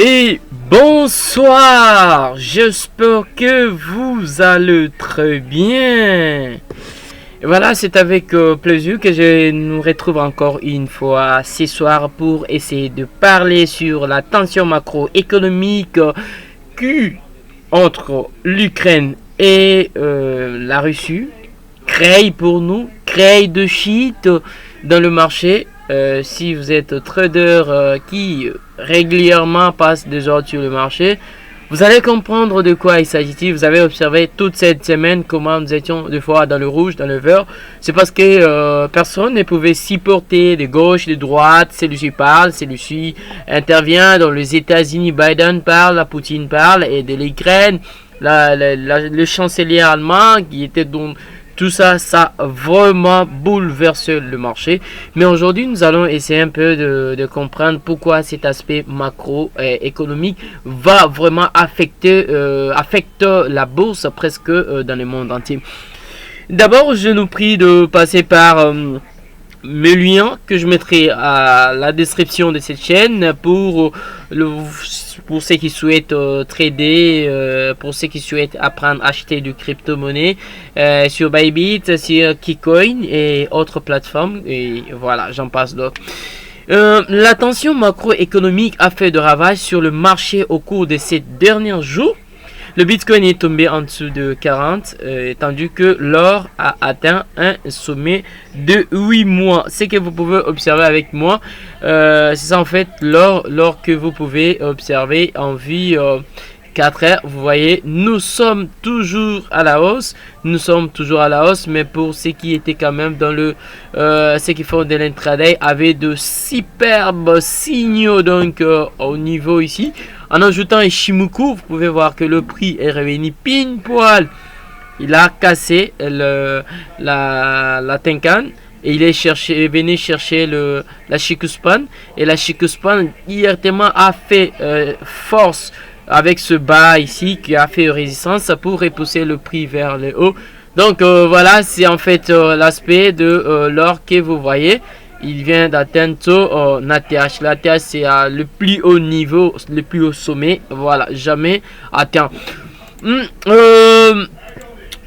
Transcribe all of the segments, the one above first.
Et bonsoir, j'espère que vous allez très bien. Et voilà, c'est avec plaisir que je nous retrouve encore une fois ce soir pour essayer de parler sur la tension macroéconomique qui entre l'Ukraine et la Russie crée pour nous, crée de shit dans le marché. Si vous êtes trader qui régulièrement passe des ordres sur le marché, vous allez comprendre de quoi il s'agit. Vous avez observé toute cette semaine comment nous étions des fois dans le rouge, dans le vert. C'est parce que personne ne pouvait supporter de gauche, de droite. Celui-ci parle, celui-ci intervient. Dans les États-Unis, Biden parle, la Poutine parle, et de l'Ukraine, le chancelier allemand qui était donc. Tout ça, ça a vraiment bouleversé le marché. Mais aujourd'hui, nous allons essayer un peu de comprendre pourquoi cet aspect macroéconomique va vraiment affecter la bourse presque dans le monde entier. D'abord, je nous prie de passer par mes liens que je mettrai à la description de cette chaîne pour ceux qui souhaitent trader, pour ceux qui souhaitent apprendre à acheter du crypto-monnaie sur Bybit, sur Keycoin et autres plateformes. Et voilà, j'en passe d'autres. La tension macroéconomique a fait de ravages sur le marché au cours de ces derniers jours. Le Bitcoin est tombé en dessous de 40, tandis que l'or a atteint un sommet de 8 mois. Ce que vous pouvez observer avec moi, c'est ça en fait, l'or que vous pouvez observer en vie 4 heures. Vous voyez, nous sommes toujours à la hausse. Mais pour ceux qui étaient quand même dans ceux qui font de l'intraday, avaient de superbes signaux donc au niveau ici. En ajoutant Ishimoku, vous pouvez voir que le prix est revenu pile poil. Il a cassé la Tenkan et il est venu chercher la Shikuspan. Et la Shikuspan directement a fait force avec ce bas ici qui a fait résistance pour repousser le prix vers le haut. Donc voilà, c'est en fait l'aspect de l'or que vous voyez. Il vient d'atteindre l'ATH. L'ATH c'est le plus haut niveau, le plus haut sommet. Voilà, jamais atteint.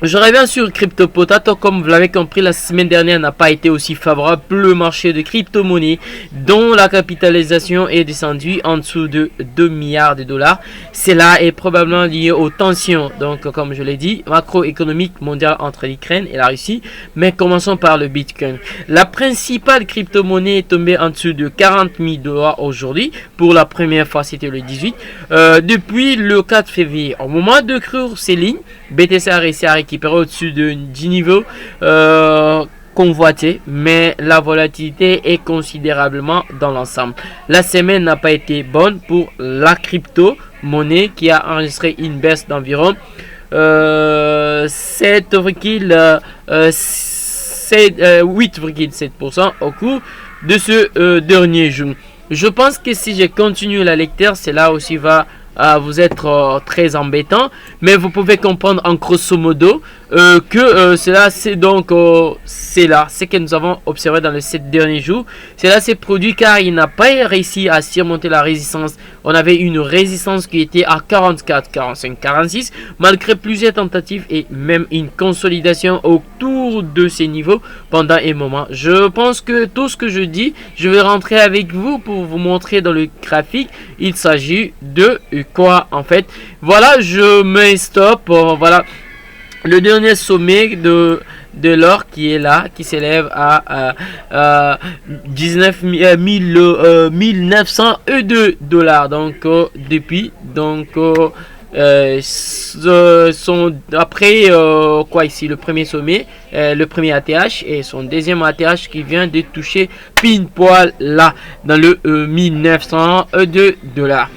Je reviens sur Crypto Potato. Comme vous l'avez compris, la semaine dernière n'a pas été aussi favorable pour le marché de crypto-monnaie, dont la capitalisation est descendue en dessous de 2 milliards de dollars. Cela est probablement lié aux tensions, donc comme je l'ai dit, macroéconomiques mondiales entre l'Ukraine et la Russie. Mais commençons par le Bitcoin. La principale crypto-monnaie est tombée en dessous de 40 000 dollars aujourd'hui. Pour la première fois, c'était le 18. Depuis le 4 février, au moment de creux ces lignes, BTC a réussi à récupérer au-dessus de 10 niveaux convoités, mais la volatilité est considérablement dans l'ensemble. La semaine n'a pas été bonne pour la crypto-monnaie qui a enregistré une baisse d'environ 8,7% au cours de ce dernier jour. Je pense que si je continue la lecture, cela aussi va vous être très embêtant, mais vous pouvez comprendre en grosso modo que cela c'est donc c'est là ce que nous avons observé dans les 7 derniers jours. Cela s'est produit car il n'a pas réussi à surmonter la résistance. On avait une résistance qui était à 44, 45, 46 malgré plusieurs tentatives et même une consolidation autour de ces niveaux pendant un moment. Je pense que tout ce que je dis, je vais rentrer avec vous pour vous montrer dans le graphique. Il s'agit de quoi en fait. Voilà, je mets stop. Voilà le dernier sommet de l'or qui est là, qui s'élève à 1902 dollars. Donc depuis après quoi ici le premier sommet, le premier ATH et son deuxième ATH qui vient de toucher pile poil là dans le 1902 dollars.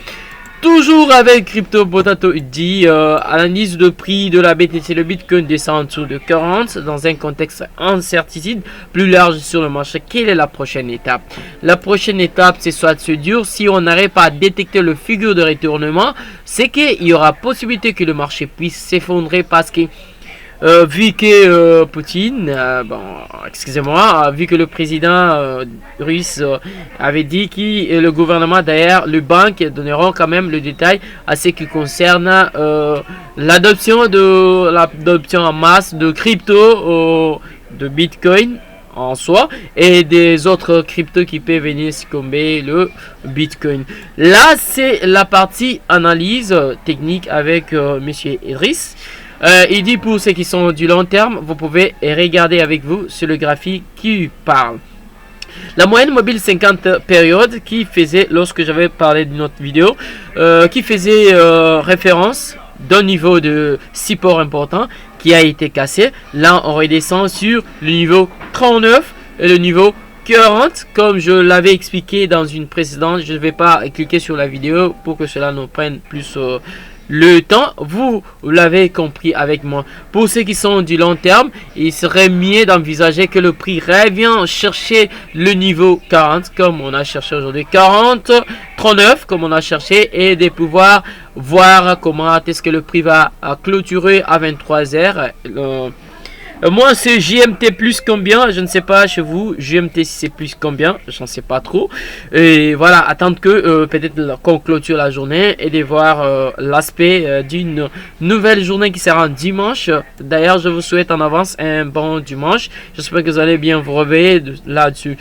Toujours avec Crypto Potato dit analyse de prix de la BTC, le Bitcoin descend en dessous de 40 dans un contexte incertitude plus large sur le marché. Quelle est la prochaine étape? La prochaine étape, c'est soit se dire si on n'arrive pas à détecter le figure de retournement, c'est qu'il y aura possibilité que le marché puisse s'effondrer parce que vu que Poutine, bon, excusez-moi, vu que le président russe avait dit que le gouvernement derrière le banque donneront quand même le détail à ce qui concerne l'adoption en masse de crypto, de Bitcoin en soi et des autres cryptos qui peuvent venir succomber le Bitcoin. Là, c'est la partie analyse technique avec Monsieur Idriss. Il dit pour ceux qui sont du long terme, vous pouvez regarder avec vous sur le graphique qui parle. La moyenne mobile 50 périodes qui faisait, lorsque j'avais parlé d'une autre vidéo, qui faisait référence d'un niveau de support important qui a été cassé. Là, on redescend sur le niveau 39 et le niveau 40. Comme je l'avais expliqué dans une précédente, je ne vais pas cliquer sur la vidéo pour que cela nous prenne plus le temps. Vous l'avez compris avec moi. Pour ceux qui sont du long terme, il serait mieux d'envisager que le prix revient chercher le niveau 40 comme on a cherché aujourd'hui, 40, 39 comme on a cherché, et de pouvoir voir comment est-ce que le prix va clôturer à 23h. Moi c'est JMT plus combien, je ne sais pas chez vous, JMT c'est plus combien, je ne sais pas trop. Et voilà, attendre que peut-être qu'on clôture la journée et de voir l'aspect d'une nouvelle journée qui sera un dimanche. D'ailleurs je vous souhaite en avance un bon dimanche, j'espère que vous allez bien vous réveiller là-dessus.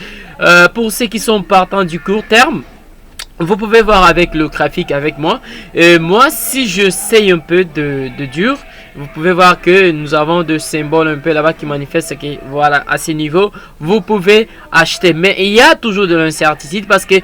Pour ceux qui sont partants du court terme, vous pouvez voir avec le graphique avec moi. Moi, si je sais un peu de dur, vous pouvez voir que nous avons deux symboles un peu là-bas qui manifestent que voilà, à ce niveau, vous pouvez acheter. Mais il y a toujours de l'incertitude parce que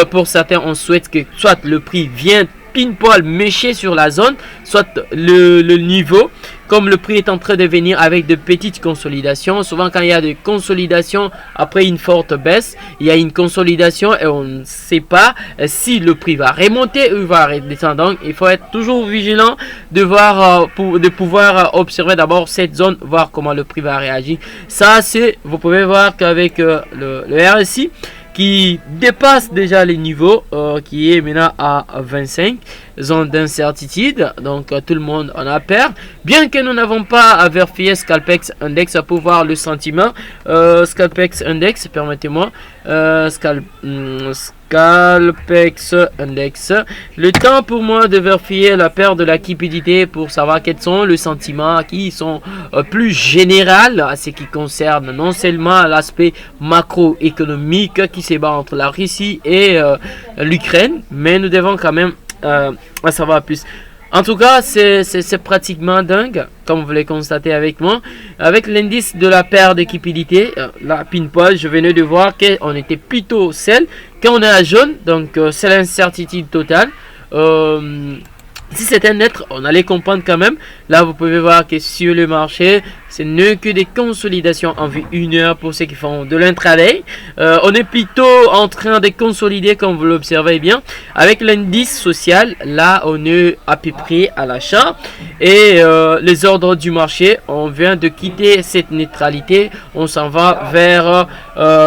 pour certains, on souhaite que soit le prix vienne pile poil mécher sur la zone, soit le niveau, comme le prix est en train de venir avec de petites consolidations. Souvent quand il y a des consolidations après une forte baisse, il y a une consolidation et on ne sait pas si le prix va remonter ou va redescendre. Donc il faut être toujours vigilant de voir de pouvoir observer d'abord cette zone, voir comment le prix va réagir. Ça c'est, vous pouvez voir qu'avec le RSI qui dépasse déjà les niveaux, qui est maintenant à 25, zone d'incertitude, donc tout le monde en a peur, bien que nous n'avons pas vérifié Scalpex Index pour voir le sentiment. Scalpex Index, permettez-moi, Scalpex Index, le temps pour moi de vérifier la paire de la liquidité pour savoir quels sont les sentiments qui sont plus général à ce qui concerne non seulement l'aspect macroéconomique qui se bat entre la Russie et l'Ukraine, mais nous devons quand même en savoir plus. En tout cas, c'est pratiquement dingue, comme vous l'avez constaté avec moi. Avec l'indice de la paire d'équipabilité, la pinpoint, je venais de voir qu'on était plutôt seul. Quand on est à jaune, donc c'est l'incertitude totale. Si c'était net, on allait comprendre quand même. Là, vous pouvez voir que sur le marché, ce n'est que des consolidations en vue 1 heure pour ceux qui font de l'intraday. On est plutôt en train de consolider, comme vous l'observez bien. Avec l'indice social, là, on est à peu près à l'achat. Et les ordres du marché, on vient de quitter cette neutralité. On s'en va vers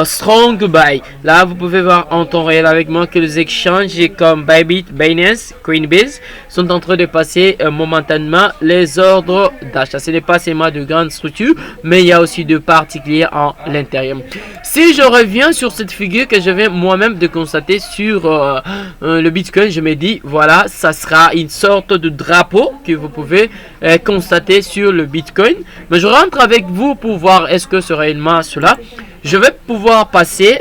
Strong Buy. Là, vous pouvez voir en temps réel avec moi que les exchanges comme Bybit, Binance, Coinbase sont en train de passer momentanément les ordres d'achat. Ce n'est pas seulement de grandes structures, mais il y a aussi de particuliers en l'intérieur. Si je reviens sur cette figure que je viens moi-même de constater sur le Bitcoin, je me dis voilà, ça sera une sorte de drapeau que vous pouvez constater sur le Bitcoin. Mais je rentre avec vous pour voir est-ce que c'est réellement cela. Je vais pouvoir passer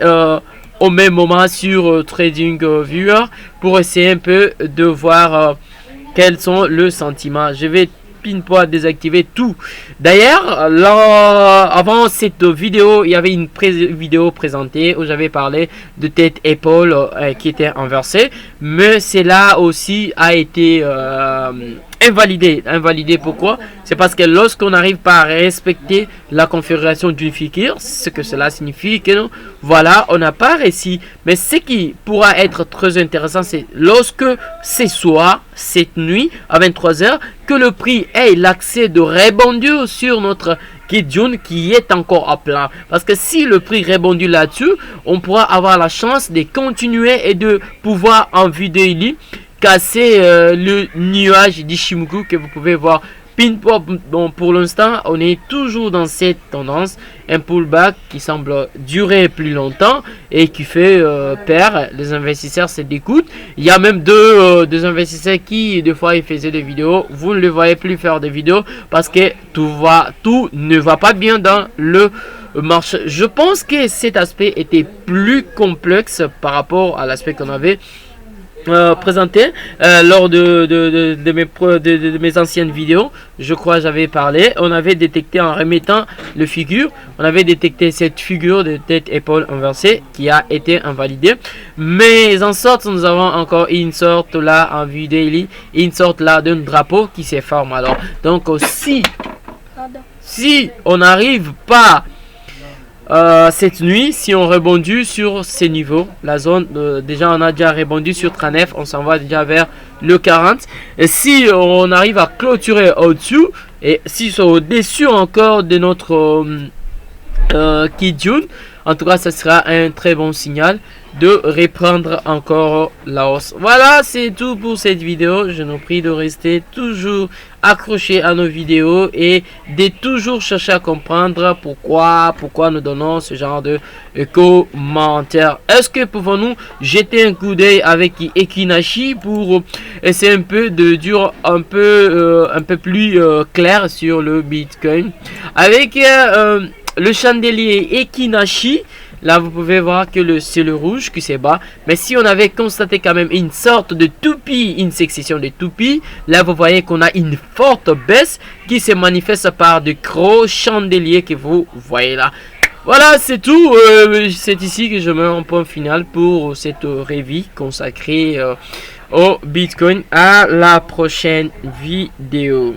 au même moment sur TradingViewer pour essayer un peu de voir quels sont les sentiments. Je vais pinpoint désactiver tout. D'ailleurs, là, avant cette vidéo, il y avait une vidéo présentée où j'avais parlé de tête épaule qui était inversée, mais cela aussi a été invalidé. Pourquoi? C'est parce que lorsqu'on n'arrive pas à respecter la configuration d'une figure, ce que cela signifie que non, voilà, on n'a pas réussi. Mais ce qui pourra être très intéressant, c'est lorsque ce soir, cette nuit, à 23h, que le prix ait l'accès de rebondir sur notre Kijun qui est encore à plat. Parce que si le prix rebondit là-dessus, on pourra avoir la chance de continuer et de pouvoir en vidéo casser le nuage d'Ishimoku que vous pouvez voir Pinpop, bon, pour l'instant, on est toujours dans cette tendance, un pullback qui semble durer plus longtemps et qui fait perdre. Les investisseurs se dégoûtent. Il y a même deux investisseurs qui, des fois, ils faisaient des vidéos. Vous ne les voyez plus faire des vidéos parce que tout ne va pas bien dans le marché. Je pense que cet aspect était plus complexe par rapport à l'aspect qu'on avait présenté lors de mes anciennes vidéos. Je crois j'avais parlé, on avait détecté en remettant le figure, on avait détecté cette figure de tête épaule inversée qui a été invalidée, mais en sorte nous avons encore une sorte là en vue daily, une sorte là d'un drapeau qui se forme. Alors donc si on n'arrive pas cette nuit, si on rebondit sur ces niveaux, la zone, déjà on a déjà rebondi sur 39, on s'en va déjà vers le 40. Et si on arrive à clôturer au-dessus, et si c'est au-dessus encore de notre Kijun, en tout cas ça sera un très bon signal de reprendre encore la hausse. Voilà, c'est tout pour cette vidéo. Je vous prie de rester toujours accroché à nos vidéos et de toujours chercher à comprendre pourquoi nous donnons ce genre de commentaires. Est-ce que pouvons-nous jeter un coup d'œil avec Ekinashi pour essayer un peu de dire un peu plus clair sur le Bitcoin avec le chandelier Ekinashi? Là, vous pouvez voir que c'est le rouge qui s'est bas. Mais si on avait constaté quand même une sorte de toupie, une succession de toupies, là, vous voyez qu'on a une forte baisse qui se manifeste par de gros chandeliers que vous voyez là. Voilà, c'est tout. C'est ici que je mets un point final pour cette revue consacrée au Bitcoin. À la prochaine vidéo.